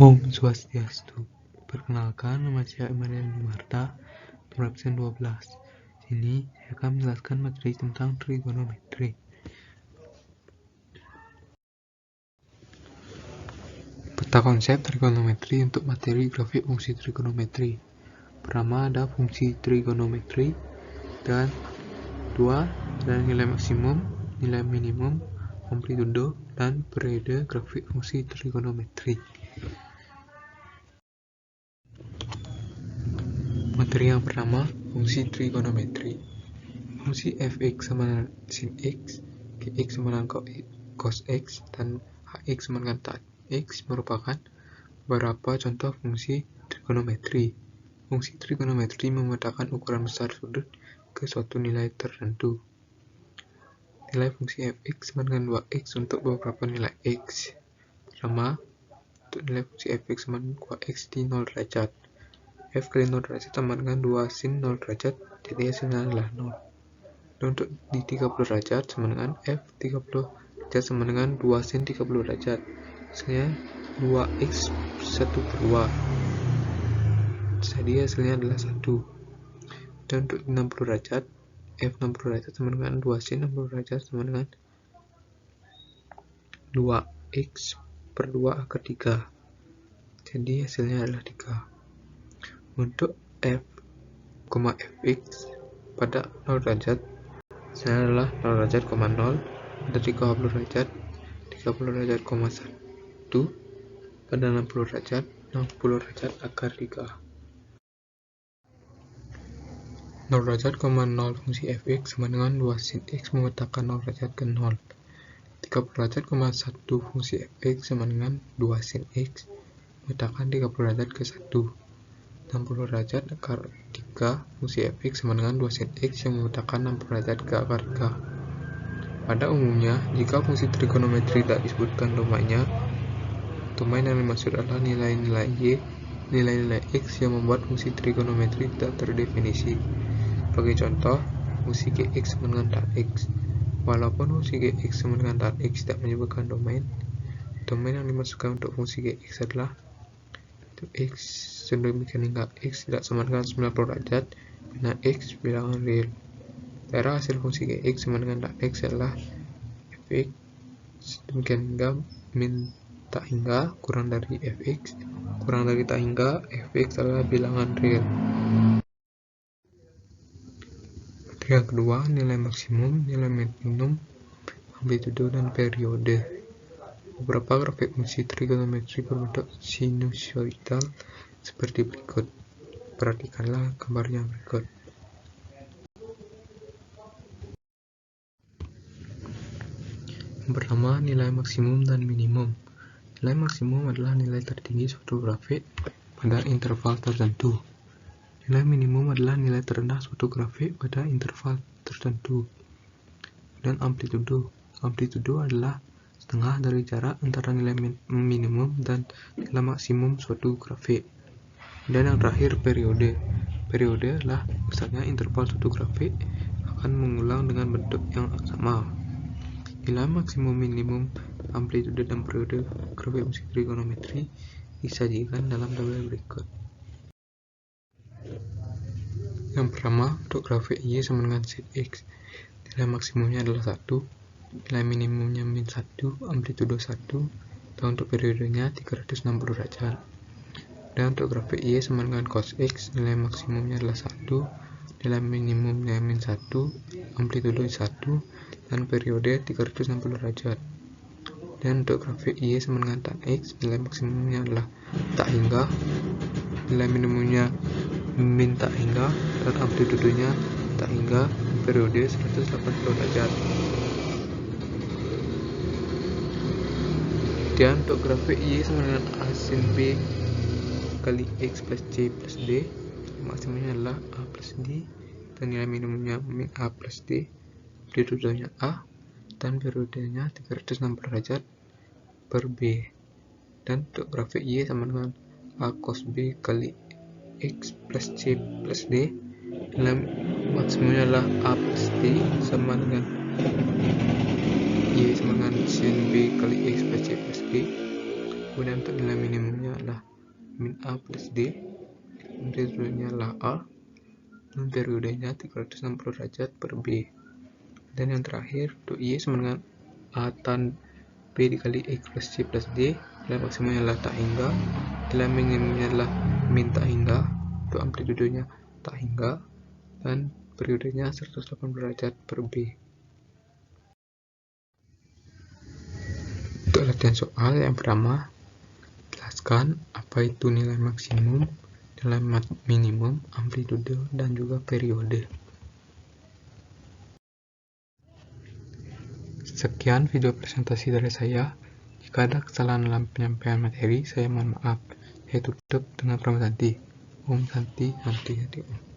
Om Swastiastu. Perkenalkan, nama saya Marian Marta, absen 12. Sini saya akan menjelaskan materi tentang trigonometri. Peta konsep trigonometri untuk materi grafik fungsi trigonometri. Pertama ada fungsi trigonometri dan dua ada nilai maksimum, nilai minimum, amplitudo, dan periode grafik fungsi trigonometri. Materi yang pertama, fungsi trigonometri. Fungsi fx sama dengan sin x, gx sama dengan cos x, dan hx sama dengan tan x merupakan beberapa contoh fungsi trigonometri. Fungsi trigonometri memetakan ukuran besar sudut ke suatu nilai tertentu. Nilai fungsi fx sama dengan 2x untuk beberapa nilai x. Pertama, untuk nilai fungsi fx sama dengan 2x di 0 derajat. F kali 0 derajat sama dengan 2 sin 0 derajat, jadi hasilnya adalah 0. Dan untuk di 30 derajat sama dengan F 30 derajat sama dengan 2 sin 30 derajat. Hasilnya 2x 1/2. Jadi hasilnya adalah 1. Dan untuk 60 derajat, F 60 derajat sama dengan 2 sin 60 derajat sama dengan 2x per 2 akar 3. Jadi hasilnya adalah 3. Untuk F, fx pada 0 derajat, hasilnya adalah 0 derajat, 0, pada 30 derajat, 30 derajat, 1, pada 60 derajat, 60 derajat akar 3. 0 derajat, 0 fungsi fx sama dengan 2 sin x memetakan 0 derajat ke 0. 30 derajat, 1 fungsi fx sama dengan 2 sin x memetakan 30 derajat ke 1. 60 derajat akar 3 fungsi fx sama dengan 2 sin x yang memetakan 60 derajat ke akar 3. Pada umumnya, jika fungsi trigonometri tidak disebutkan domainnya, domain yang dimaksud adalah nilai-nilai y, nilai-nilai x yang membuat fungsi trigonometri tidak terdefinisi. Sebagai contoh, fungsi gx sama dengan tan x. Walaupun fungsi gx sama dengan tan x tidak menyebutkan domain yang dimasukkan untuk fungsi gx adalah x sedemikian hingga x tidak sama dengan 90 derajat bila x bilangan real. Cara hasil fungsi gx sama dengan tan x adalah fx sedemikian hingga min tak hingga kurang dari fx kurang dari tak hingga fx adalah bilangan real. Yang kedua, nilai maksimum, nilai minimum, amplitudo, dan periode. Beberapa grafik fungsi trigonometri berbentuk sinusoidal seperti berikut. Perhatikanlah gambarnya berikut. Yang pertama, nilai maksimum dan minimum. Nilai maksimum adalah nilai tertinggi suatu grafik pada interval tertentu. Nilai minimum adalah nilai terendah suatu grafik pada interval tertentu. Dan amplitudo. Amplitudo adalah setengah dari jarak antara nilai minimum dan nilai maksimum suatu grafik. Dan yang terakhir, periode. Periode adalah misalnya interval suatu grafik akan mengulang dengan bentuk yang sama. Nilai maksimum, minimum, amplitudo, dan periode grafik fungsi trigonometri disajikan dalam tabel berikut. Yang pertama, untuk grafik y sama dengan sin x, nilai maksimumnya adalah 1, nilai minimumnya min 1, amplitudo 1, dan untuk periodenya 360 derajat. Dan untuk grafik y sama dengan cos x, nilai maksimumnya adalah 1, nilai minimumnya min 1, amplitudo 1, dan periode 360 derajat. Dan untuk grafik y sama dengan tan x, nilai maksimumnya adalah tak hingga, nilai minimumnya min tak hingga, dan amplitudonya tak hingga, periode 180 derajat. Dan untuk grafik y sama dengan a sin b kali x plus c plus d, maksimumnya adalah a plus d, dan nilai minimumnya min a plus d, amplitudonya a, dan periodenya 360 derajat per b. Dan untuk grafik y sama dengan a cos b kali x plus c plus d, nilai maksimumnya adalah a plus d sama dengan y sama dengan sin b kali x plus c plus d. Kemudian untuk nilai minimumnya adalah min A plus D, amplitudenya adalah A, dan periodenya 360 derajat per B. Dan yang terakhir, untuk Y sama dengan A tan B dikali X plus C plus D, nilai maksimumnya adalah tak hingga, nilai minimumnya adalah min tak hingga, untuk amplitudenya tak hingga, dan periodenya 180 derajat per B. Untuk latihan soal yang pertama, jelaskan apa itu nilai maksimum, nilai minimum, amplitude, dan juga periode. Sekian video presentasi dari saya. Jika ada kesalahan dalam penyampaian materi, saya mohon maaf. Saya tutup dengan Om Santi. Om Santi, Santi, Santi.